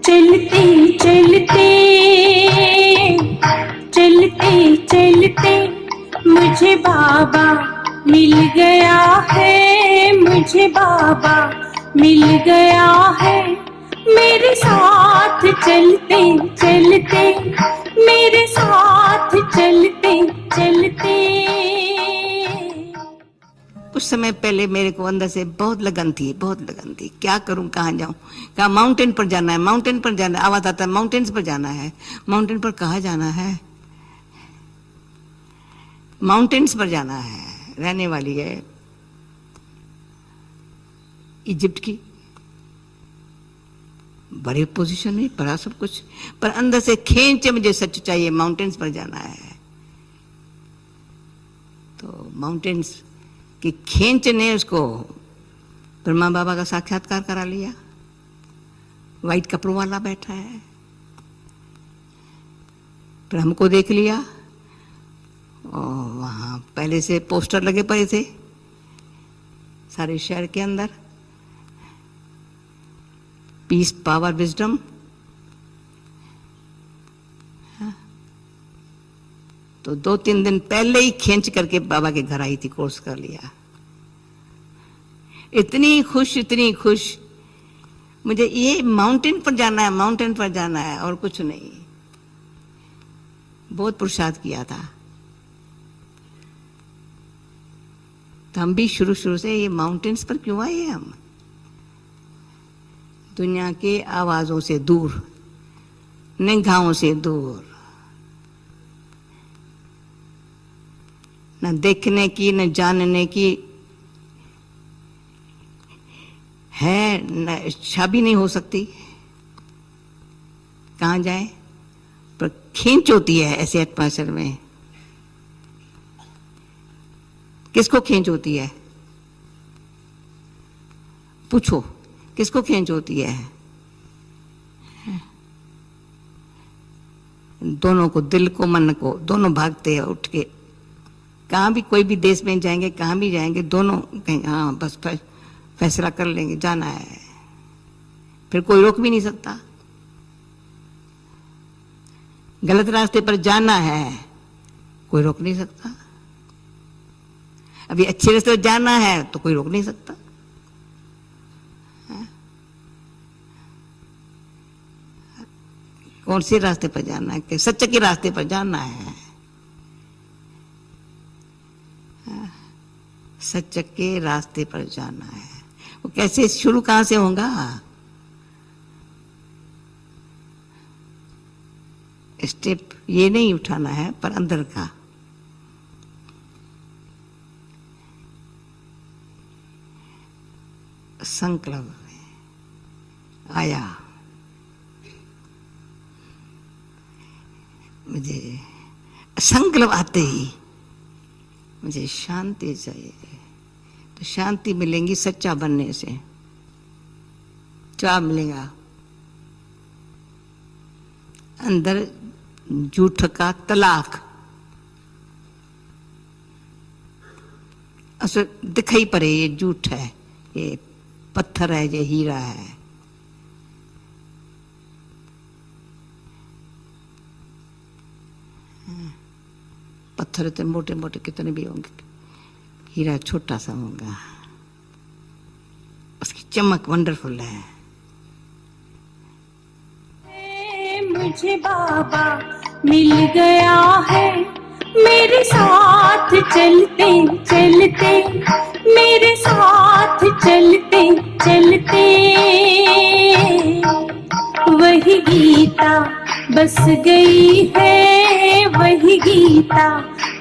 चलते चलते चलते चलते मुझे बाबा मिल गया है, मुझे बाबा मिल गया है। मेरे साथ चलते चलते, मेरे साथ चलते चलते। कुछ समय पहले मेरे को अंदर से बहुत लगन थी, बहुत लगन थी, क्या करूं, कहाँ जाऊं। कहा माउंटेन पर जाना है, माउंटेन पर जाना है। आवाज आता है माउंटेन्स पर जाना है। माउंटेन पर कहाँ जाना है? माउंटेन्स पर जाना है। रहने वाली है इजिप्ट की, बड़े पोजीशन में, बड़ा सब कुछ, पर अंदर से खींच मुझे सच चाहिए, माउंटेन्स पर जाना है। तो माउंटेन्स की खींच ने उसको ब्रह्मा बाबा का साक्षात्कार करा लिया। वाइट कपड़ों वाला बैठा है, फिर हमको देख लिया। और वहां पहले से पोस्टर लगे पड़े थे सारे शहर के अंदर, पीस, पावर, विजडम। तो 2-3 दिन पहले ही खींच करके बाबा के घर आई थी, कोर्स कर लिया। इतनी खुश, इतनी खुश, मुझे ये माउंटेन पर जाना है, माउंटेन पर जाना है, और कुछ नहीं। बहुत पुरुषार्थ किया था। तो हम भी शुरू शुरू से ये माउंटेन्स पर क्यों आए हम? दुनिया के आवाजों से दूर, निगाहों से दूर, न देखने की, न जानने की है, न इच्छा भी नहीं हो सकती। कहाँ जाए? पर खींच होती है ऐसे एटमॉस्फेयर में। किसको खींच होती है? पूछो, किसको खींच होती है? दोनों को, दिल को, मन को, दोनों भागते हैं उठ के। कहाँ भी, कोई भी देश में जाएंगे, कहाँ भी जाएंगे, दोनों कहेंगे हाँ बस फैसला कर लेंगे, जाना है। फिर कोई रोक भी नहीं सकता। गलत रास्ते पर जाना है, कोई रोक नहीं सकता। अभी अच्छे रास्ते पर जाना है तो कोई रोक नहीं सकता। कौन से रास्ते पर जाना है? कि सच्चे के रास्ते पर जाना है। सच के रास्ते पर जाना है। वो कैसे शुरू, कहां से होगा? स्टेप ये नहीं उठाना है, पर अंदर का। संकल्प आया मुझे, संकल्प आते ही मुझे शांति चाहिए। तो शांति मिलेंगी सच्चा बनने से। क्या मिलेगा? अंदर झूठ का तलाक। असर दिखाई पड़े ये झूठ है, ये पत्थर है, ये हीरा है। पत्थर इतने मोटे मोटे कितने भी होंगे, हीरा छोटा सा होगा। उसकी चमक वंडरफुल है। मुझे बाबा मिल गया है, मेरे साथ चलते चलते, मेरे साथ चलते चलते। वही गीता बस गई है, वही गीता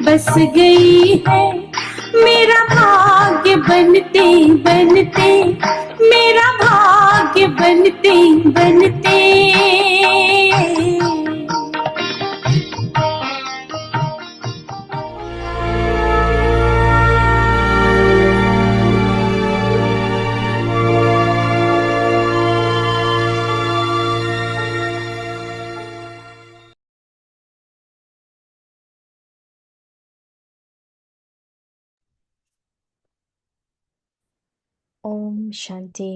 बस गई है। मेरा भाग्य बनते बनते, मेरा भाग्य बनते बनते। Om Shanti.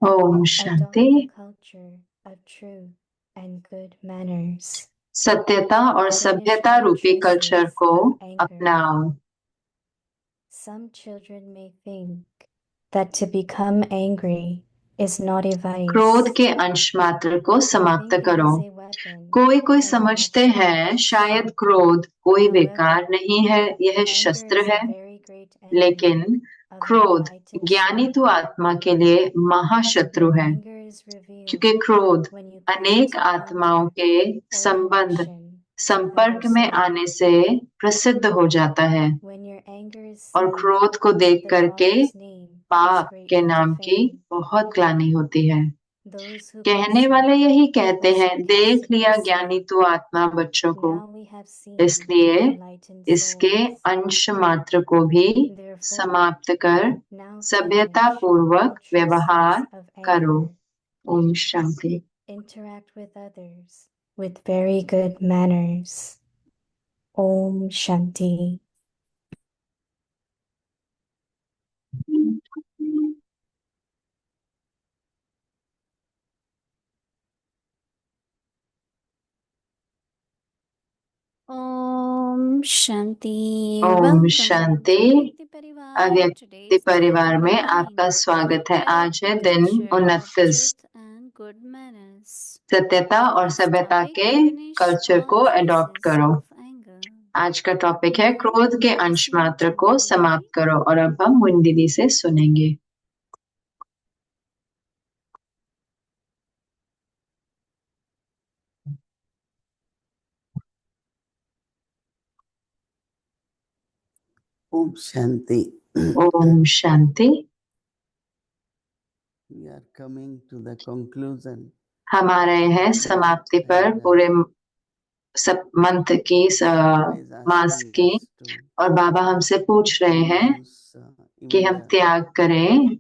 Om Shanti. Adopting the culture of truth and good manners. सत्यता और सभ्यता रूपी कल्चर को अपनाओ। Some children may think that to become angry is not a vice. क्रोध के अंश मात्र को समाप्त करो। कोई समझते हैं शायद क्रोध कोई बेकार नहीं है, यह शस्त्र है। लेकिन क्रोध ज्ञानी तो आत्मा के लिए महाशत्रु है, क्योंकि क्रोध अनेक आत्माओं के संपर्क में आने से प्रसिद्ध हो जाता है, और क्रोध को देख करके पाप के नाम की बहुत ग्लानि होती है। कहने वाले यही कहते हैं, देख लिया ज्ञानी तो आत्मा बच्चों को, इसलिए इसके अंश मात्र को भी समाप्त कर सभ्यता पूर्वक व्यवहार करो। Om Shanti. Interact with others with very good manners. Om Shanti. Om Shanti. Om Shanti. अव्यक्ति परिवार में आपका स्वागत है। आज है दिन 29। सत्यता और सभ्यता के कल्चर को अडॉप्ट करो। आज का टॉपिक है क्रोध के अंश मात्र को समाप्त करो, और अब हम मुन दीदी से सुनेंगे। Om Shanti. Om Shanti. We are coming to the conclusion. हम आ रहे हैं समाप्ति पर पूरे सब मंथ की मास की, और बाबा हमसे पूछ रहे हैं कि हम त्याग करें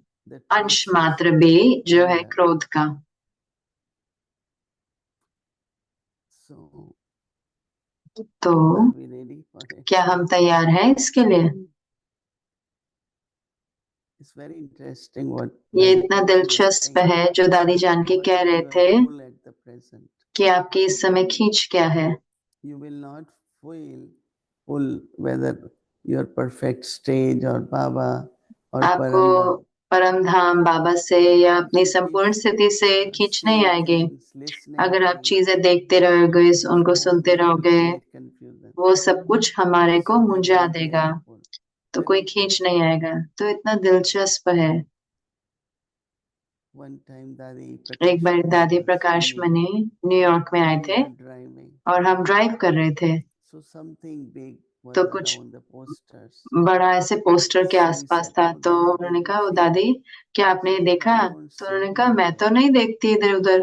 अंश मात्र भी जो है क्रोध का। तो क्या हम तैयार हैं इसके लिए? ये इतना दिलचस्प है जो दादी जान के कह रहे थे कि आपकी इस समय खींच क्या है। You will not feel full whether your perfect stage or Baba or आपको परम धाम बाबा से या अपनी संपूर्ण स्थिति से खींच नहीं आएगी। अगर आप चीजें देखते रहोगे, उनको सुनते रहोगे, वो सब कुछ हमारे को मुंझा देगा, तो कोई खींच नहीं आएगा। तो इतना दिलचस्प है। एक बार दादी प्रकाश मणि न्यूयॉर्क में आए थे और हम ड्राइव कर रहे थे, तो कुछ बड़ा ऐसे पोस्टर के आसपास था। तो उन्होंने कहा, वो दादी क्या आपने ये देखा? तो उन्होंने कहा, मैं तो नहीं देखती इधर उधर।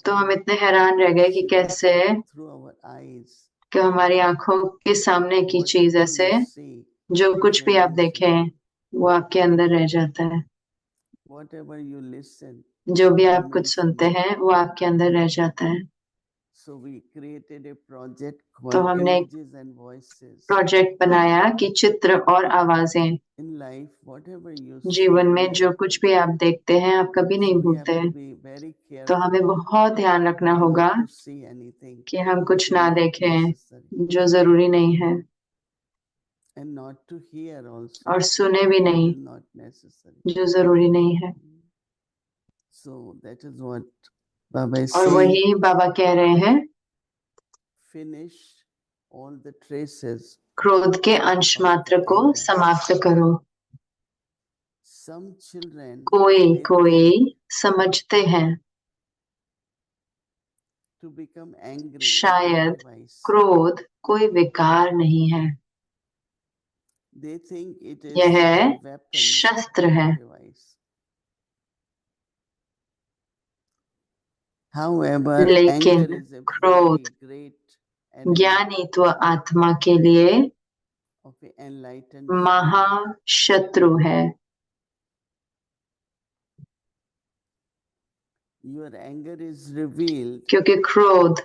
तो हम इतने हैरान रह गए कि कैसे कि हमारी आंखों के सामने की चीज ऐसे जो कुछ भी आप देखें वो आपके अंदर रह जाता है। जो भी आप कुछ सुनते हैं वो आपके अंदर रह जाता है। तो हमने एक प्रोजेक्ट बनाया कि चित्र और आवाजें, जीवन में जो कुछ भी आप देखते हैं आप कभी नहीं भूलते हैं। तो हमें बहुत ध्यान रखना होगा कि हम कुछ ना देखें जो जरूरी नहीं है, और सुने भी नहीं जो जरूरी नहीं है। और वही बाबा कह रहे हैं, क्रोध के अंश मात्र को समाप्त करो। कोई समझते हैं शायद क्रोध कोई विकार नहीं है, यह शस्त्र है। लेकिन क्रोध ज्ञानी तो आत्मा के लिए महाशत्रु है। क्योंकि क्रोध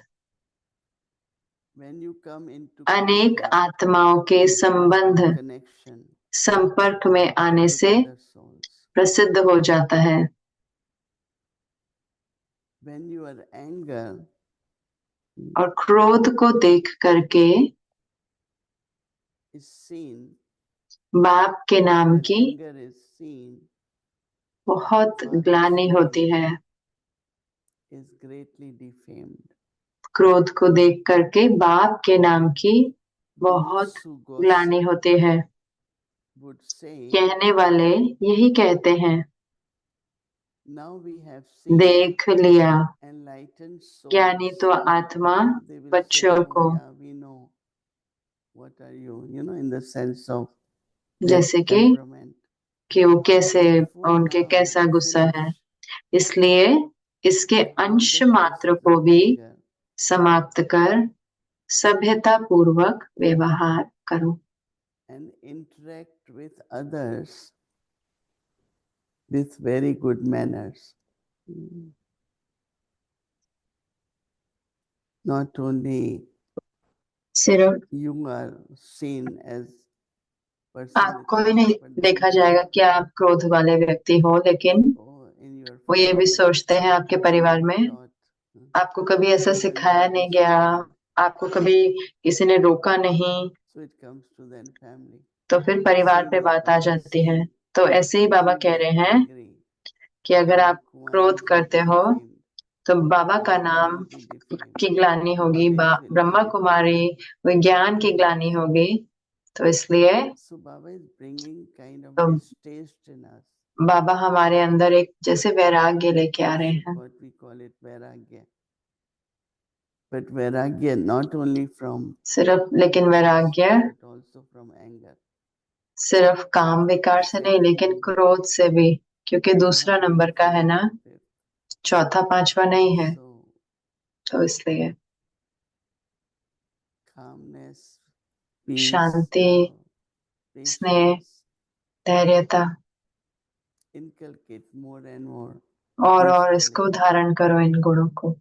अनेक आत्माओं के संपर्क में आने से प्रसिद्ध हो जाता है। when your anger और क्रोध को देख करके is seen, बाप के नाम when की anger is seen, बहुत Father's ग्लानि name होती है। is greatly defamed. क्रोध को देख करके बाप के नाम की Those बहुत who ग्लानि gossip होती है। would say, कहने वाले यही कहते हैं, now we have seen देख लिया enlightened ज्ञानी souls. तो आत्मा They will say, बच्चों oh को, yeah, we know. What are you? You know, in the sense of their जैसे कि temperament. वो कैसे, Therefore उनके now कैसा to गुस्सा है, finish इसलिए इसके all अंश the मात्र traces को of भी anger समाप्त कर सभ्यता पूर्वक व्यवहार करो and interact with others with very good manners. Not only सिर्फ you are seen as आपको ही personality, नहीं but then देखा they जाएगा कि आप क्रोध वाले व्यक्ति हो, लेकिन oh, in your वो ये भी family, सोचते हैं आपके you were परिवार never में taught, आपको कभी ऐसा you were सिखाया never नहीं गया, disciplined. आपको कभी किसी ने रोका नहीं, So it comes to then family. तो फिर परिवार Same पे way बात आ Baba is जाती है। saying, तो ऐसे ही बाबा when कह we रहे are हैं angry, कि अगर our आप क्रोध quality करते will be हो defamed, तो बाबा का our नाम will will be defamed, की ग्लानि होगी, knowledge will be Brahma defamed. कुमारी विज्ञान की ग्लानि होगी। तो इसलिए So Baba is bringing kind of तो distaste in us. बाबा हमारे अंदर एक जैसे वैराग्य लेके आ रहे So हैं। what we call it Vairagya. But Vairagya not only from सिर्फ लेकिन lust, वैराग्य but also from anger. सिर्फ काम विकार से नहीं, लेकिन Second, क्रोध से भी, क्योंकि दूसरा not नंबर the का है fourth ना, or fifth. चौथा पांचवा नहीं है। So तो इसलिए calmness, peace, शांति, love, स्नेह, patience, धैर्यता inculcate more and more और these इसको qualities. धारण करो, इन गुणों को।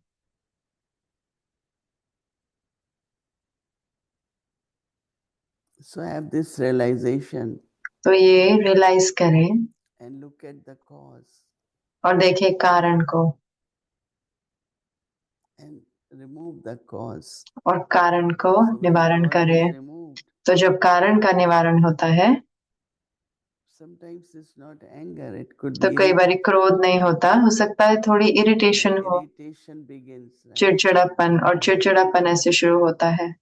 So have this realization तो ये रियलाइज करें and look at the cause और देखें कारण को, and remove the cause. और कारण को So when निवारण cause is करें। removed, तो जब कारण का निवारण होता है sometimes it's not anger, it could तो be कई बार irritation. क्रोध नहीं होता, हो सकता है थोड़ी इरिटेशन And हो, irritation begins, right? चिड़चिड़ापन, और चिड़चिड़ापन ऐसे शुरू होता है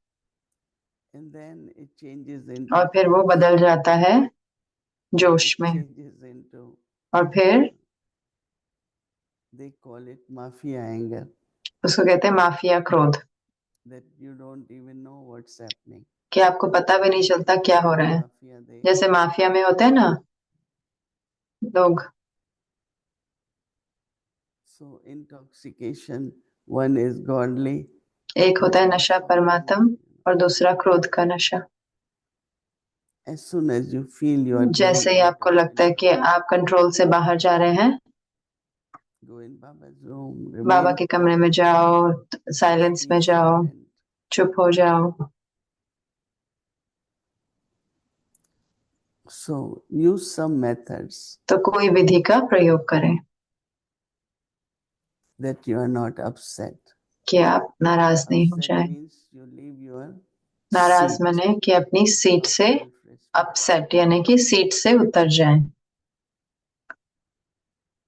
And then it changes और into फिर वो force. बदल जाता है And जोश it में, changes into, और फिर they call it mafia anger, उसको कहते हैं माफिया क्रोध, that you don't even know what's happening. कि आपको पता भी नहीं चलता क्या हो रहा है। Mafia, they, जैसे माफिया में होते हैं ना लोग। so intoxication, one is godly, एक होता है one is नशा from परमात्म greed. और दूसरा क्रोध का नशा। As soon as you feel you are going जैसे ही out आपको of लगता है कि control, आप कंट्रोल से बाहर जा रहे हैं, go in Baba's room, Baba remain के कमरे में जाओ, साइलेंस में be जाओ, silent. चुप हो जाओ। So use some methods तो कोई विधि का प्रयोग करें that you are not upset. कि आप नाराज नहीं हो Upset जाए। means you leave your नाराज seat माने कि अपनी सीट of से self-respect. अपसेट, यानी कि सीट से उतर जाएं।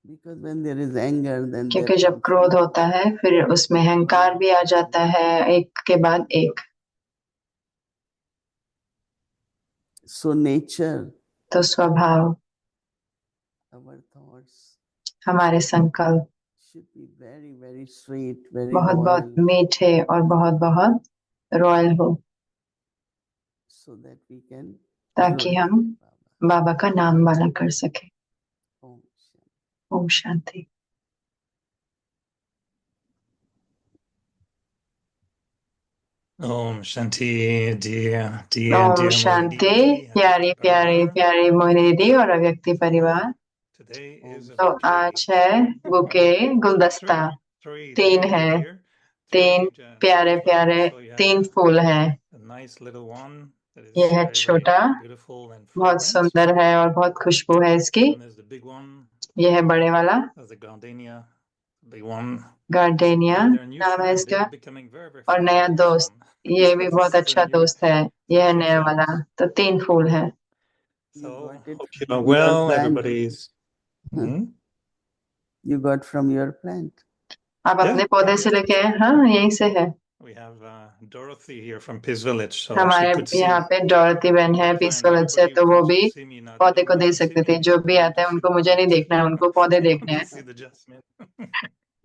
Because when there is anger, then there क्योंकि जब comes क्रोध ego. होता है फिर उसमें अहंकार भी आ जाता है, एक के बाद एक। So nature, तो स्वभाव, our thoughts हमारे संकल्प should be very, very sweet, very बहुत बहुत loyal, मीठे और बहुत बहुत रॉयल हो, so that we can ताकि glorify हम Baba. बाबा का नाम वाला कर सके। Om Shanti. Om Shanti. Om Shanti, dear Om Shanti. प्यारी प्यारी प्यारी मोहिनी दीदी और अव्यक्ति परिवार। Today is a तो bouquet. आज है बुके, गुलदस्ता। Three तीन dear, है, dear, तीन three प्यारे प्यारे, flowers. So you have तीन फूल हैं। a nice little one that is ये है very, छोटा, very beautiful and बहुत fragrant. सुंदर है और बहुत खुशबू है इसकी। And there's the big one. ये है बड़े वाला, That's the gardenia, big one. Gardenia And their new नाम है friend, इसका, they're becoming very, very और familiar नया with this दोस्त, one. ये So भी this बहुत is a अच्छा new दोस्त है, ये है two नया वाला। friends. तो 3 फूल है। You So got it hope you from are your well. plant. Everybody's. Hmm? You got from your plant. आप अपने पौधे से लेके आए? हाँ, यहीं से है। We have Dorothy here from Peace Village, so she हमारे could see यहाँ पे डॉरती बहन है the पीस plant. विलेज से, Everybody तो वो comes भी to see me now. They पौधे don't को want दे to see सकते me थे। जो anymore. भी They want आते to हैं see उनको the मुझे नहीं plant. देखना है, उनको पौधे They देखने want हैं। to see the jasmine.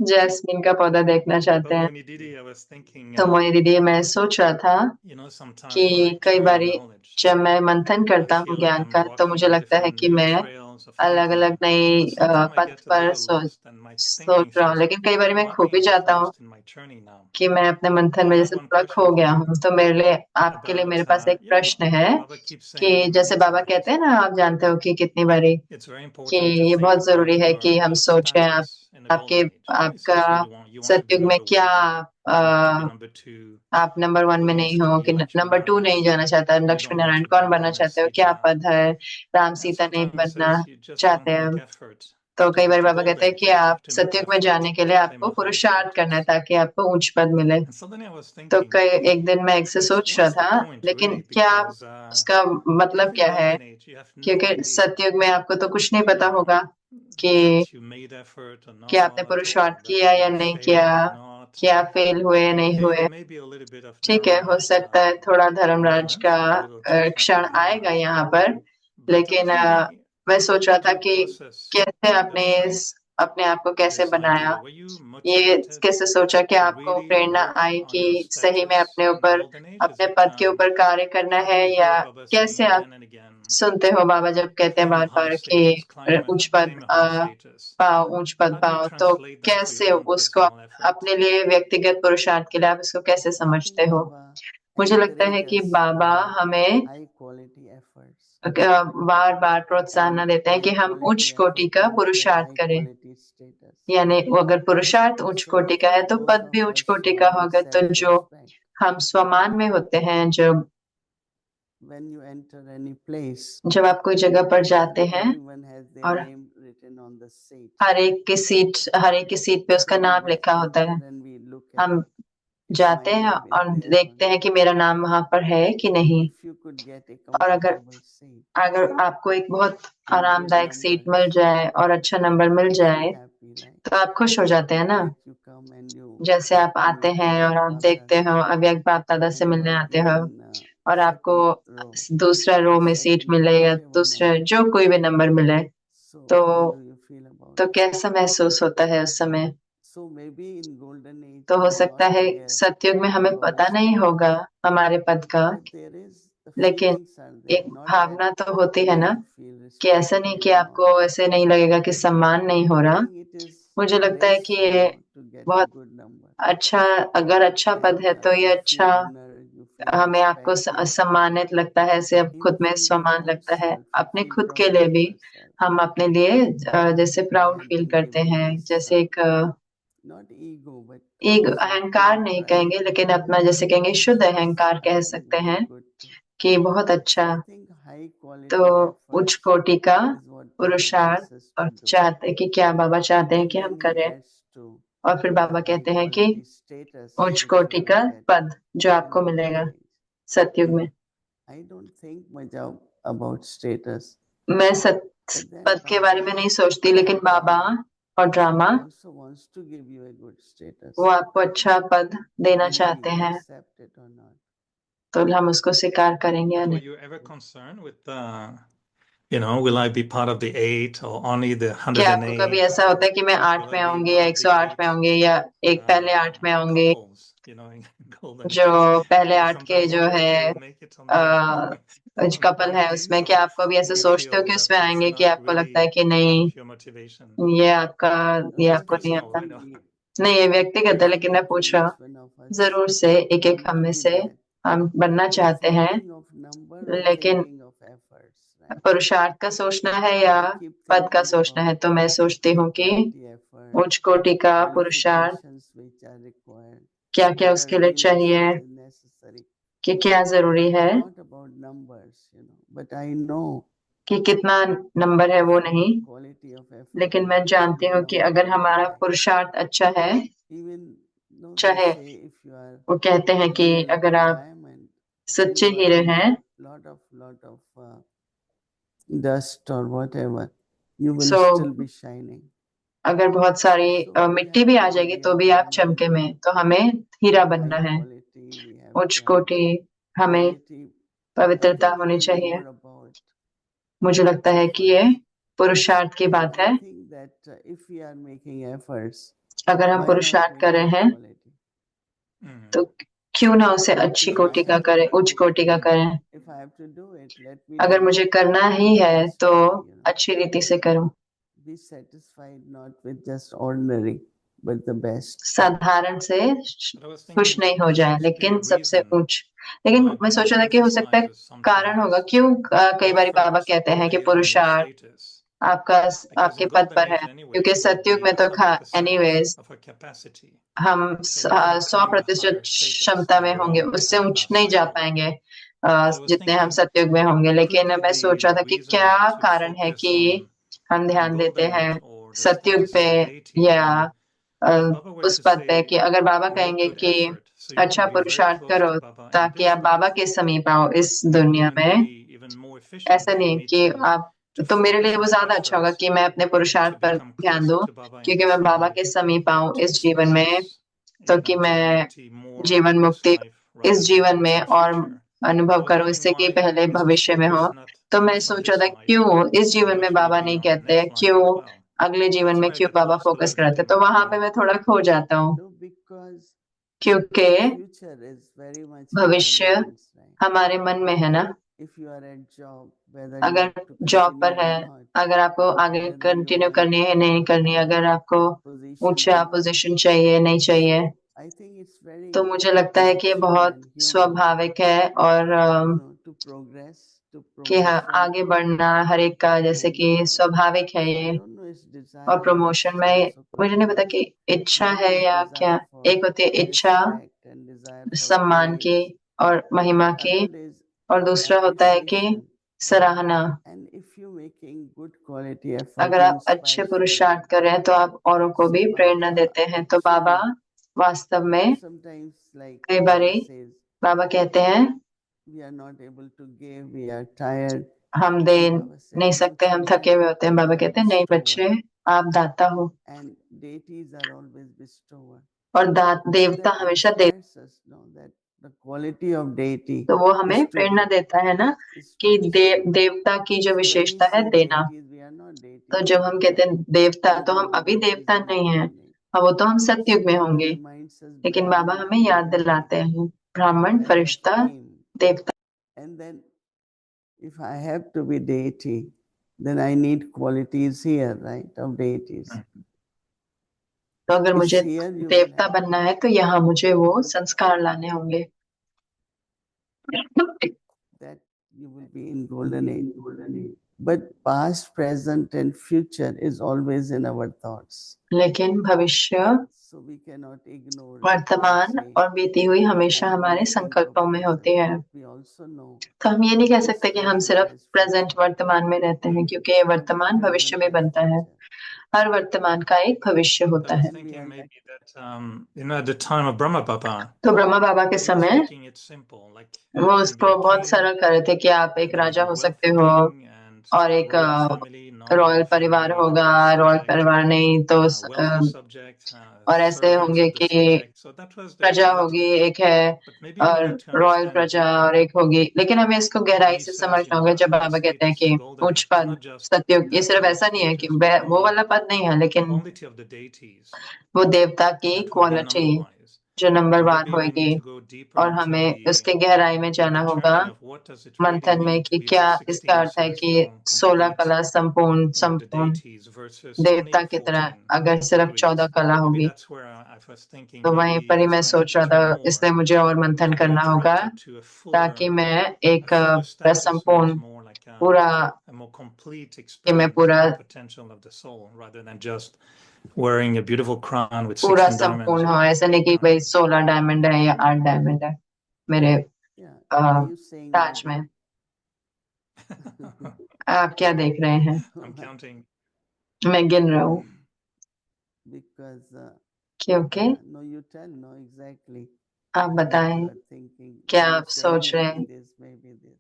Jasmine का पौधा देखना चाहते But हैं। Moni Didi, I was thinking, तो मोनी दीदी, मैं सोच रहा था you know, sometimes कि when I कई churn बारी knowledge, जब मैं मंथन I करता हूँ feel like ज्ञान I'm का, तो walking मुझे on लगता है different कि new मैं trails of अलग thinking. अलग नई But sometimes I पथ get a पर little lost, and my सोच thinking रहा हूँ, says, लेकिन कई बारी मैं why खो भी I get जाता हूँ lost in my journey now. कि मैं अपने मंथन So में I have जैसे one थोड़ा question खो for गया you हूँ। तो मेरे लिए, आपके लिए about, मेरे पास एक you know, प्रश्न है Baba keeps कि saying many जैसे बाबा कहते times, हैं ना, आप जानते हो कि कितनी बारी it's very कि important to ये think बहुत जरूरी about है your कि हम good सोचें आप status in the आपके golden age, आपका especially you want to be सतयुग में number क्या one, not to be number two, आप नंबर 1 who में wants नहीं to हो, be कि Lakshmi नंबर 2 नहीं Narayan, जाना चाहता, you Lakshmi don't want Narayan to be कौन बनना Rama चाहते हो, क्या Sita. पद है, राम And सीता नहीं sometimes it बनना says you just चाहते don't हैं make हम। effort तो to कई go बार to बाबा कहते हैं golden कि age. You आप have to make सतयुग में effort जाने के लिए to climb आपको the high पुरुषार्थ करना है stages. ताकि आपको उच्च पद मिले। And suddenly I was तो thinking, एक दिन मैं एक से सोच रहा what's the था, point लेकिन really? क्या Because उसका मतलब if in क्या है? golden age you have no क्योंकि idea, सतयुग में आपको तो कुछ नहीं पता you know, होगा कि that you made effort or कि आपने not, पुरुषार्थ or किया that या you नहीं किया, failed or not. कि आप फेल हुए या नहीं Okay, हुए। there may be a little bit of ठीक है, हो Dharmraj सकता है थोड़ा धर्मराज moment, का a little chit chat क्षण with आएगा Dharmraj. यहाँ पर, But I लेकिन was thinking, मैं how सोच रहा did था you कि process कैसे आपने this अपने आप को कैसे this बनाया, idea? Were you ये motivated कैसे सोचा कि to आपको really Prerna work I on कि your सही में status अपने in the ऊपर, golden age? Is अपने it पद के ऊपर कार्य करना how do है, you या hear Baba saying कैसे आप again and again, सुनते हो बाबा जब कहते हैं climb bar a high bar status, कि उच्च पद claim a high status? पाओ, उच्च पद How do you पाओ, तो translate that to कैसे your own उसको personal effort? अपने लिए व्यक्तिगत पुरुषार्थ के लिए आप इसको कैसे I think समझते हो? Baba मुझे लगता है encourage कि us to बाबा make हमें high quality efforts, बार बार प्रोत्साहन and देते हैं कि high हम उच्च quality कोटि effort का means that पुरुषार्थ high करें, quality status. यानी वो अगर पुरुषार्थ उच्च So I कोटि का है think तो those पद भी of उच्च us कोटि who का are in होगा। तो जो self-respect, हम स्वमान में होते हैं, when you enter any place, जब आप कोई जगह पर जाते हैं everyone has their और name written on the seat. हर एक की सीट पे उसका So we नाम just लिखा होता enter है। and we look at हम if जाते my हैं name is और there or देखते हैं not. कि मेरा नाम वहां पर है कि नहीं। If you could get a और अगर comfortable seat अगर आपको एक बहुत and good आरामदायक सीट मिल numbers, जाए और अच्छा नंबर मिल you जाए, feel happy, right? तो आप खुश हो जाते हैं ना। Like you come and you जैसे get आप to आते meet हैं your और आप Bap देखते Dada, हो अव्यक्त बाप दादा से and you मिलने are आते हो, given और आपको second row दूसरा रो or में सीट second, मिले या whatever दूसरे number. जो कोई भी नंबर मिले, So तो how do you feel about तो it? कैसा महसूस होता है उस समय? So maybe in golden age तो we हो are सकता not है aware सतयुग में हमें of our पता नहीं होगा status, हमारे पद का, but there is the लेकिन feelings are there, एक not that भावना तो होती है you ना, don't feel कि ऐसा नहीं respected कि and all आपको that. ऐसे नहीं लगेगा कि सम्मान नहीं हो I रहा। think it is मुझे लगता है race, कि ये to get a बहुत good number, अच्छा, अगर अच्छा पद and है तो ये you अच्छा, feel honored, you feel हमें आपको respected, सम्मानित लगता है, ऐसे अब you खुद में feel your सम्मान own लगता है, self, you अपने feel खुद के proud लिए of भी yourself हम अपने लिए जैसे that I proud have feel been करते given हैं, this जैसे एक not ego but एक some अहंकार pure नहीं pride कहेंगे, लेकिन अपना जैसे कहेंगे शुद्ध अहंकार I कह think सकते हैं very good too. कि बहुत So अच्छा। I think high तो quality उच्च efforts कोटि का is what Baba पुरुषार्थ, wants us और to do. चाहते कि क्या बाबा चाहते हैं And कि हम then he करें। adds to और फिर the बाबा high कहते हैं कि quality status उच्च which कोटि you का will get पद जो in आपको golden मिलेगा age. सतयुग में। I don't think much about status, मैं but then पद के बारे में Baba नहीं सोचती, लेकिन and बाबा drama और drama also wants to give you a good status, वो आपको अच्छा पद देना whether चाहते you हैं, accept it or not. तो हम उसको स्वीकार करेंगे या Were नहीं। you ever concerned with you know, will I be part of the 8 or only the क्या आपको कभी 108? ऐसा होता है कि मैं 8 Will I में be आऊंगी one या of the 108 में 8 आऊंगी, या एक पहले 8 में आऊंगी, couples, you know, in golden जो age? पहले Because 8 के sometimes जो one of है you will make it on the on the couple है party, उसमें, क्या so आपको भी ऐसे you सोचते हो feel कि that उसमें it's आएंगे, कि not आपको लगता है really कि one नहीं of your motivation. ये आपका, No, ये Just आपको but नहीं personal, आता? I know. नहीं, ये व्यक्तिगत है, लेकिन मैं definitely पूछ रहा हूँ। each one of us जरूर से एक एक want हम to में be से that, हम बनना but चाहते हैं, thinking of number or लेकिन thinking of efforts, right? पुरुषार्थ का सोचना है या I keep पद का thinking सोचना है, about तो मैं सोचती high हूँ कि quality effort, उच्च कोटि का पुरुषार्थ qualifications which are required, क्या क्या what are उसके लिए really चाहिए, which is necessary, कि क्या जरूरी है, not about numbers, but I know कि कितना नंबर है वो नहीं, quality of effort लेकिन मैं जानती हूँ कि अगर हमारा पुरुषार्थ अच्छा है, even though they चाहे say if you are वो कहते हैं कि real अगर आप diamond, सच्चे you are हीरे in हैं, lot of dust or whatever, you will so still be shining. अगर बहुत सारी So we मिट्टी have भी to आ be जाएगी तो real भी आप diamond, चमके में, तो हमें हीरा बनना high है, quality, we have उच्च to have कोटि, हमें quality. I पवित्रता think होनी it is चाहिए। more about मुझे लगता है कि ये efforts. पुरुषार्थ की And बात I है। think that if we are making efforts, अगर हम why not पुरुषार्थ make कर रहे good हैं quality? तो क्यों ना उसे अच्छी If I कोटि का have करें, to उच्च do कोटि का it, करें। if I have to do it, let me अगर do मुझे it करना ही the है best तो way, अच्छी रीति से करूं, Be satisfied not with just ordinary, but the best. साधारण से But I was खुश thinking नहीं that हो there जाए, must be लेकिन a सबसे reason ऊंच। लेकिन why मैं Baba सोच रहा था कि हो सकता है emphasizes कारण होगा sometimes क्यों कई बार बाबा effort कहते हैं कि beyond your पुरुषार्थ status. आपका Because आपके in पद golden पर है, age anyways, क्योंकि we'll सतयुग be में तो 100% एनीवेज of our capacity. हम So we can attain a 100% higher status क्षमता than में we होंगे, already उससे have ऊंच now नहीं जा satyuga. पाएंगे But I was जितने हम thinking, सतयुग में होंगे। could लेकिन be मैं सोच रहा the था कि reason क्या to कारण है focus कि on हम the ध्यान देते golden हैं age or the सतयुग status पे, of a deity. या If Baba were उस to पद पे, say, कि अगर बाबा make कहेंगे good कि effort so you अच्छा can be very पुरुषार्थ close करो to Baba in ताकि this आप बाबा life, के समीप आओ इस it दुनिया wouldn't में, be even more efficient ऐसा for नहीं me कि आप, to तो मेरे लिए focus वो my ज्यादा अच्छा होगा efforts कि मैं अपने पुरुषार्थ to पर become ध्यान closer दूं, to Baba in क्योंकि this मैं बाबा के life, समीप आऊं to इस जीवन में, experience, तो कि मैं deity more जीवन in this मुक्ति life इस rather than जीवन में in और future. I अनुभव was करूं, wondering इससे कि why पहले is the भविष्य में हो। focus not तो मैं just on सोच रहा this था life, क्यों इस but जीवन में actually बाबा be नहीं on the कहते, next life क्यों as well. अगले जीवन That's में where I क्यों get Baba lost a focus little bit कराते, in तो वहां पे between. मैं थोड़ा खो जाता हूँ, No, because क्योंकि the future is very much in our भविष्य minds, right? हमारे मन में है ना। If you are at job, whether you अगर have to जॉब पर continue or है, not, अगर आपको आगे whether you कंटिन्यू want करनी है नहीं करनी है, अगर आपको position or ऊंचा not. पोजीशन चाहिए नहीं चाहिए, I think it's very तो मुझे लगता है कि ये natural बहुत and human, स्वाभाविक है और to progress, to कि हाँ promotion. आगे बढ़ना हर एक का जैसे And कि स्वाभाविक है I ये। don't know, it's और desire is प्रमोशन में also मुझे नहीं पता progress. कि इच्छा One है is या क्या, desire for एक होती है इच्छा respect and desire for सम्मान की praise, और महिमा and की, other is और दूसरा होता है कि appreciation. सराहना। And if you're making good quality effort अगर to आप अच्छे inspire someone, पुरुषार्थ कर रहे हैं तो आप औरों को so भी प्रेरणा Baba देते हैं। तो बाबा actually, वास्तव में sometimes like कई Baba बारी says, बाबा कहते हैं we are not able to give, we are tired. हम दे And Baba says, नहीं no सकते, हम children, थके हुए होते हैं। you बाबा are कहते हैं नहीं bestower. बच्चे, आप दाता हो, And deities are always bestower. और So देवता that हमेशा दे, inspires us, no, that the quality of deity तो वो is हमें to प्रेरणा give, देता है ना is to कि bestow. देवता की जो So when we विशेषता है say देना। deities, we are not तो deities जब now, हम कहते हैं देवता, we तो will हम be अभी deities देवता in the नहीं है, golden age. हाँ वो तो हम So सतयुग में Baba होंगे। reminds us लेकिन बाबा Brahman, हमें याद devotee, दिलाते हैं ब्राह्मण, kind of फरिश्ता, aim. देवता। And then if I have to be deity, then I need qualities here, right, of deities. तो अगर It's मुझे here you will देवता have बनना है तो यहाँ मुझे वो संस्कार लाने होंगे। that you will be in golden age. But past, present, and future is always in our thoughts. लेकिन भविष्य, So we cannot ignore and वर्तमान say, और बीती हुई हमेशा I'm हमारे only think of संकल्पों में होती present. है। But we also know तो हम ये नहीं कह this सकते कि हम present सिर्फ has प्रेजेंट future. वर्तमान में रहते हैं, क्योंकि ये Every वर्तमान भविष्य present में has बनता है। future. हर वर्तमान का एक भविष्य I होता was है। thinking maybe that, at the time of Brahma Baba, तो ब्रह्मा बाबा के he was समय making it simple, like वो you can be उसको a बहुत king, सरल कर रहे थे कि आप you're एक gonna राजा be हो सकते wealthy हो king and और एक royal family, no, royal if you परिवार need होगा, a रॉयल subject, परिवार नहीं तो wealthy subject, और ऐसे servants होंगे of the कि subject. So that was the प्रजा होगी reality. एक है But maybe we और need to रॉयल understand प्रजा deeper. और एक होगी। लेकिन हमें इसको When गहराई he से says, समझना होगा। जब high बाबा कहते हैं status कि in golden उच्च age, it's पद not just सतयुग, ये सिर्फ absolute ऐसा नहीं है कि status, but वो more वाला पद नहीं है, the लेकिन quality of the deities वो देवता की that will be quality number wise. जो number And one maybe we होगी, need to go deeper और into हमें उसके गहराई में जाना the होगा, journey of what does it really मंथन में mean to कि be क्या like इसका 16 अर्थ है कि celestial 16 complete कला संपूर्ण with the संपूर्ण deities versus only देवता की तरह 14 अगर सिर्फ 14 degrees. कला Maybe होगी। that's where I was thinking, तो वहीं maybe पर ही मैं that's why I need सोच to रहा था, turn more इसलिए मुझे और मंथन to be करना होगा attracted to a ताकि fuller, मैं a एक fuller status, which is संपूर्ण more like पूरा, a more complete कि मैं experience पूरा of the potential of the soul rather than just wearing a beautiful crown with पूरा 16 diamonds संपूर्ण or हो। ऐसा नहीं 8 कि भाई diamonds. 16 डायमंड है या 8 डायमंड है मेरे Yeah. Are you saying Taj maybe में। आप क्या देख रहे हैं? I'm counting. मैं गिन रहा हूँ Because क्योंकि no, you tell, no, exactly आप what बताएं you are thinking. क्या You आप say सोच रहे maybe हैं? this, maybe this.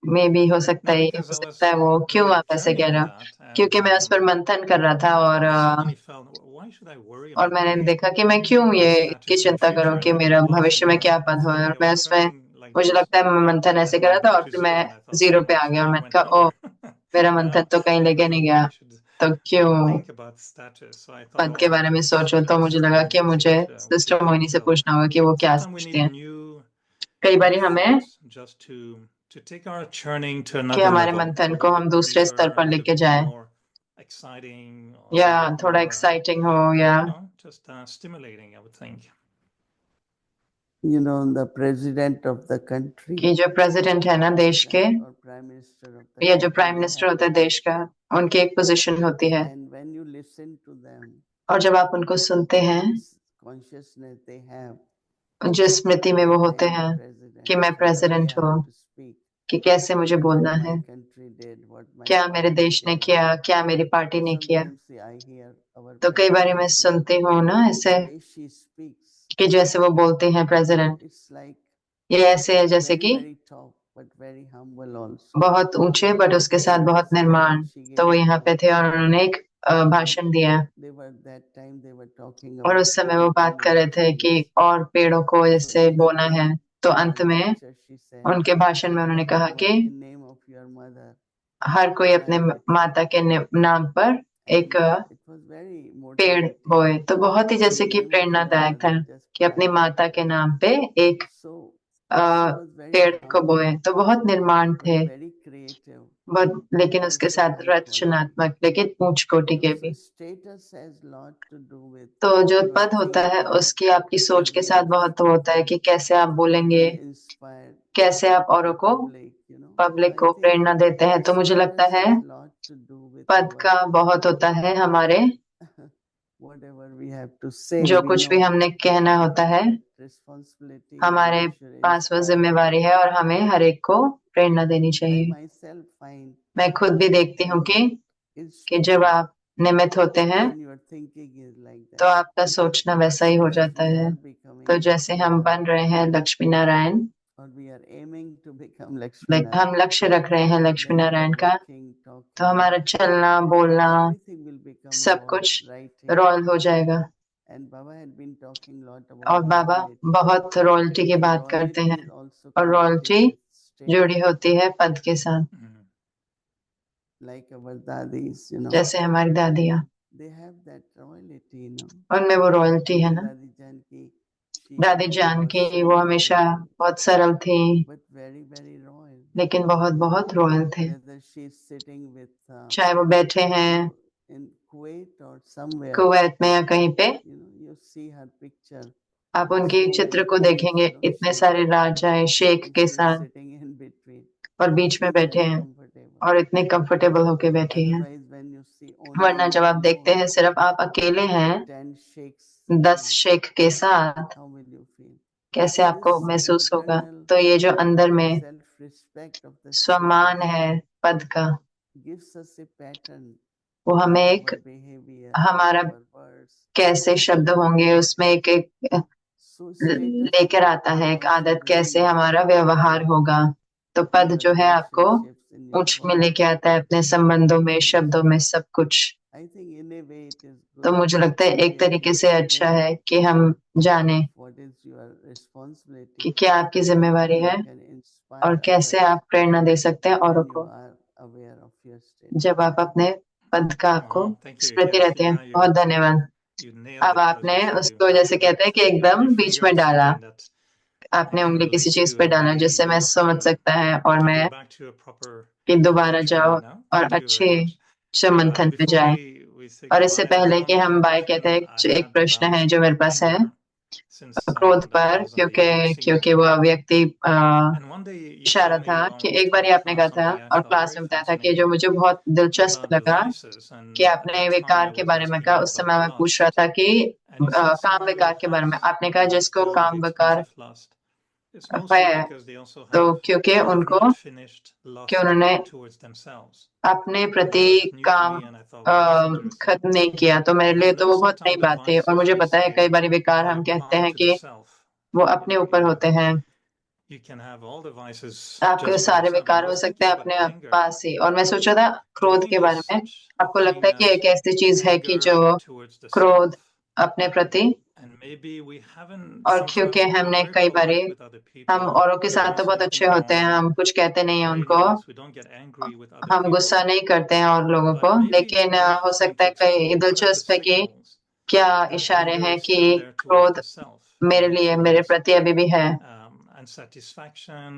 मे भी हो सकता No, है, ये because हो I सकता was है वो। क्यों really आप ऐसे churning कह रहे on हो? that, and क्योंकि मैं उस पर मंथन कर रहा था I suddenly felt, why should I worry और about मैंने my देखा कि मैं क्यों ये इसकी status in चिंता करूं future? कि And I मेरा thought, oh, भविष्य में zero. क्या I पद हो, thought, और okay, मैं well, उसमें, counting like मुझे this, लगता है मैं मंथन ऐसे and कर then रहा it था got और to फिर zero, मैं and I thought, zero oh, पे my आ गया और churning मैंने went कहा ओ, nowhere. मेरा And मंथन I तो कहीं ले गया नहीं thought, गया, I should तो क्यों think about status. So I thought, पद oh, के I'll बारे में just सोचूं? तो ask मुझे Sister लगा Moini कि and see मुझे what they sister think. Mohini से So पूछना होगा कि वो क्या sometimes we सोचते need हैं। new कई बार हमें thoughts just to take our churning to कि another हमारे level, मंथन to को make हम it दूसरे स्तर deeper, पर a little लेके bit जाएं, more exciting, or या a bit थोड़ा more, एक्साइटिंग हो, या just stimulating, I would think. You know, the president of the country कि जो प्रेसिडेंट है ना देश के, or prime minister of the या जो country, prime they minister have होता है देश का, position. उनकी एक पोजीशन होती है, And when you listen to them, और जब आप उनको सुनते हैं, this consciousness they have, जिस स्मृति में वो that I होते am a हैं president, कि मैं so what they president have हूँ, to speak, कि कैसे मुझे what बोलना my है, country did, what my क्या मेरे party देश ने did. किया, क्या मेरी पार्टी ने किया। Sometimes see, I hear our तो कई बार मैं president, सुनती हूँ ना the ऐसे way she speaks, कि जैसे वो बोलते हैं प्रेसिडेंट, it's like ये ऐसे है जैसे very, कि very top, but very humble also. बहुत ऊंचे बट उसके साथ बहुत निर्माण। तो वो यहाँ पे थे और उन्होंने एक भाषण दिया, They were that time they were talking और about उस समय वो बात planting कर more रहे थे कि trees. और पेड़ों को So जैसे in the बोना है। end, तो in अंत her में lecture, she said उनके भाषण में उन्होंने that कहा कि in name of your mother, हर कोई अपने plant a माता tree. के नाम पर एक And it was very पेड़ motivating. बोए। तो बहुत ही जैसे In कि name of your प्रेरणादायक था mother, just कि अपनी plant a माता के tree. नाम पे एक So a, she was very पेड़ को humble, बोए। तो बहुत निर्माण but थे, very creative, बहुत, लेकिन and उसके also साथ high quality. रचनात्मक, लेकिन ऊंच कोटि के So भी। status has lot to do with तो जो your पद होता है thinking, उसकी आपकी सोच के way साथ of बहुत होता है कि speaking, कैसे आप what बोलेंगे, you inspire कैसे आप औरों the को, public, you know. So public I को think प्रेरणा देते हैं। तो मुझे लगता status है has lot to do with पद our का बहुत होता है हमारे, whatever we have to say. जो We कुछ भी know हमने कहना we होता have है, that responsibility, and हमारे we should पास वो inspire. जिम्मेवारी है और हमें हर एक को प्रेरणा देनी I चाहिए। myself find मैं खुद भी देखती हूँ when कि you are जब inspired, आप निमित्त होते हैं then your thinking is like तो that. आपका सोचना वैसा ही हो As जाता we है। are तो becoming जैसे हम बन Lakshminarayan, रहे हैं Lakshmi Narayan, or we are aiming to become हम Lakshminarayan, लक्ष्य रख रहे हैं लक्ष्मी then our नारायण का, walking, तो talking, हमारा चलना बोलना everything will become सब royal, कुछ writing. रॉयल हो जाएगा। And Baba had been talking lot और about बाबा royalty. बहुत रॉयल्टी की And बात करते royalty हैं, is also और connected रॉयल्टी with status. जुड़ी होती है पद के साथ। Like our dadis, you know, जैसे हमारी दादियाँ, they have that royalty, you know. उनमें वो रॉयल्टी है ना। Dadi Janki, she दादी जान was की so वो हमेशा gentle, बहुत सरल थी, but very, very royal. लेकिन बहुत बहुत रॉयल थे। Whether she's sitting with चाहे वो बैठे हैं in Kuwait or somewhere, Kuwait में या कहीं पे, you know, you see her picture. आप उनके So चित्र many को kings, देखेंगे, you know, इतने she's सारे राजाएं शेख and के she's साथ, sitting in between. और बीच में She's बैठे very हैं comfortable. और इतने कंफर्टेबल होके बैठी हैं। Otherwise, when you see only वरना जब you आप देखते alone, हैं सिर्फ आप अकेले हैं 10 sheikhs, 10 शेख के साथ, how will you feel? कैसे So आपको this महसूस होगा। internal तो ये जो अंदर में self-respect of the सम्मान status है पद का, gives us a pattern वो of हमें एक, our behavior, हमारा our words. कैसे शब्द होंगे उसमें एक एक So status लेकर आता है, एक also आदत, bring कैसे हमारा व्यवहार होगा। तो in पद your जो है आपको relationships, in your उच्च में words. लेके आता है, अपने संबंधों में, शब्दों में, सब कुछ। I think in a way it is तो good मुझे लगता है एक if तरीके you से अच्छा aware है कि हम जाने what is your कि responsibility क्या आपकी and how जिम्मेवारी you है can और inspire कैसे others आप प्रेरणा दे सकते हैं औरों when you को, are aware of your status. जब आप अपने पद का आपको Oh, thank you. Smriti Yes, रहती है। now बहुत धन्यवाद। you nailed अब it, as आपने we say. उसको You जैसे put कहते हैं कि put एकदम your बीच finger में on डाला, something that I आपने can उंगली किसी relate चीज to पे and डाला really जिससे मैं use समझ सकता है, और to मैं get back to a proper कि दोबारा जाओ churning now. और Thank you अच्छे very much. मंथन पे Before जाए। we say और इससे goodbye, there's पहले कि one हम बाय कहते question हैं, I एक had प्रश्न about है जो मेरे पास है, anger, since क्रोध that पर, was on the signal. क्योंकि वो व्यक्ति And one day you इशारा told me था कि you एक taught बार a आपने कहा class था something I और felt क्लास very में बताया था कि जो fascinating मुझे बहुत दिलचस्प about the लगा vices. कि And at आपने that time विकार I के was बारे में asking कहा। you उस about समय मैं पूछ रहा lust. था कि And you said काम someone who विकार के बारे में has आपने कहा जिसको काम विकार, lust It's mostly है, because they also तो have क्योंकि उनको not finished lust कि उन्होंने towards themselves. अपने And प्रति that was new to काम me, and I thought, well, that's interesting. खत्म नहीं किया, तो मेरे लिए And तो then वो बहुत नई sometimes बात थी। और vices, मुझे we पता है say, कई बार विकार हम are कहते part हैं to कि the self. वो अपने ऊपर होते हैं। You can have all the vices आपके just by सारे yourself. विकार I हो was सकते हैं thinking अपने about anger. पास ही। और मैं सोच रहा था Do you क्रोध think के बारे there's में। such आपको a लगता है thing कि एक ऐसी चीज है कि जो anger towards the क्रोध self? अपने प्रति, And maybe we haven't और sometimes क्योंकि we're हमने very कई बारी polite with other हम people. औरों के We साथ don't तो say बहुत anything अच्छे होते हैं, wrong. हम कुछ कहते नहीं हैं Very उनको, nice. We don't get angry with other हम गुस्सा people. नहीं करते हैं और लोगों को। But maybe it's लेकिन हो interesting सकता है to explore कई what are the दिलचस्प है कि signals क्या that इशारे anger हैं is कि still there towards क्रोध the self. मेरे लिए, मेरे Towards प्रति अभी भी है, unsatisfaction,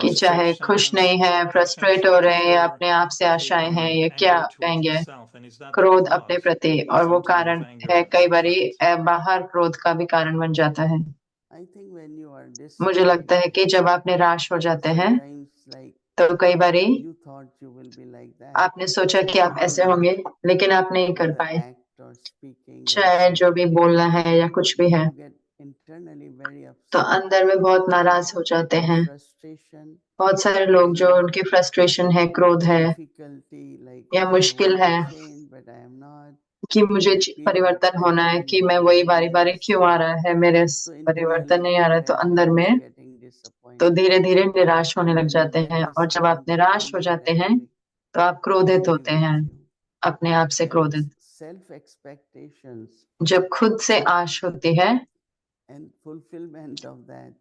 कि चाहे खुश frustration, नहीं है, फ्रस्ट्रेट हो रहे हैं, या fear, अपने आप से आशाएं हैं, ये क्या anger towards the कहेंगे, self. And is that the क्रोध अपने cause प्रति। और वो sometimes of कारण anger है कई बारी outside? बाहर क्रोध का भी कारण बन जाता है। I think when you are मुझे लगता है discouraged, कि जब आप निराश हो जाते हैं, sometimes like तो कई बारी you thought you will be like that, आपने सोचा कि आप ऐसे होंगे, लेकिन आप नहीं कर whether पाए, act or speaking or चाहे जो भी something, बोलना है या कुछ भी then है, you get internally very तो upset. अंदर में बहुत नाराज हो जाते हैं। Frustration, बहुत सारे लोग जो उनकी फ्रस्ट्रेशन है, क्रोध है, difficulty, like या I मुश्किल want है to change, but I am not. कि मुझे Repeat परिवर्तन that होना है, pattern कि मैं again वही and बारी again बारी and क्यों आ still. रहा है, मेरे So परिवर्तन नहीं आ रहा है, तो gradually अंदर you में are getting तो disappointed. धीरे धीरे निराश होने And लग when you जाते get हैं। और जब आप disappointed, निराश then हो you are जाते हैं, angry, तो आप क्रोधित angry होते with हैं, you. अपने आप से And क्रोधित। self expectations जब खुद से आश होती है and fulfillment of that,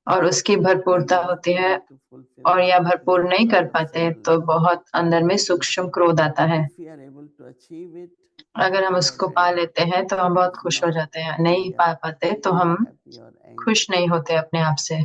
और उसकी when भरपूरता you're not होती है, able to fulfill और या that, then भरपूर you नहीं कर start पाते, upset a तो lot. बहुत अंदर में सूक्ष्म क्रोध आता है। If we are able to achieve it, अगर हम we are उसको very पा happy. लेते हैं तो हम बहुत If खुश हो not, जाते हैं, then नहीं we पा are पाते तो हम unhappy or angry. खुश नहीं होते अपने आप से।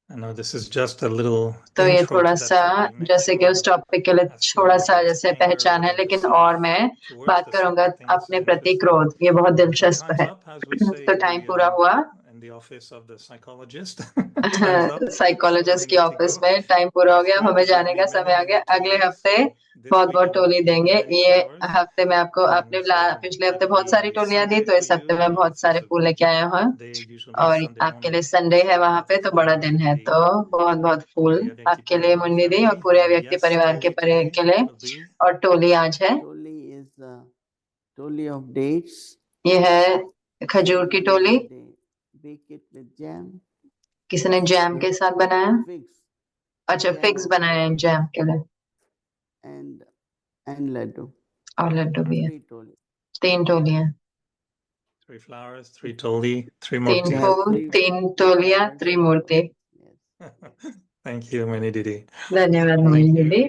I know this is just a little तो ये intro थोड़ा to that सा topic. Next जैसे कि we'll उस टॉपिक के लिए ask you थोड़ा more सा about जैसे anger पहचान है, within the लेकिन self, और मैं towards बात the करूंगा self. I think it's अपने प्रति interesting. क्रोध, ये बहुत So दिलचस्प time's है। up, as we say तो in टाइम पूरा हुआ in the office of the psychologist. Time's up. So psychologist we की need to ऑफिस go. में टाइम पूरा हो गया, Next हमें week जाने will का be समय आ many, गया। many अगले tollies. हफ्ते This बहुत week बहुत I'm टोली giving देंगे। many ये flowers. हफ्ते में आपको, And आपने so पिछले हफ्ते बहुत today सारी is टोलियां दी, Sunday तो for इस हफ्ते you. में And बहुत this सारे is a फूल big लेके आया हूँ। day. Usually is और Sunday आपके लिए morning. संडे है So वहां lots पे, of तो बड़ा दिन है, Didi, तो बहुत बहुत फूल Mundi Avyakti आपके लिए, Parivar मुंडी दी, और family. पूरे And व्यक्ति yes, परिवार के Toli today के लिए। will be और टोली आज है, Toli is the toli of dates. ये है खजूर की टोली। They bake it with jam. किसी ने जैम के साथ बनाया, Figs. अच्छा Jam फिग्स of बनाए हैं figs जैम के लिए, and laddu. और लड्डू भी है। 3 toli. 3 टोलियां, 3 flowers, 3 toli, 3 3 murti. फूल, 3 टोलियां, flowers, 3 Murthy. Yes. Thank you, Mani Didi. धन्यवाद Thank मोहिनी you. दीदी,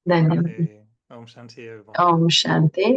धन्यवाद। Okay. Om Shanti, everyone. Om Shanti.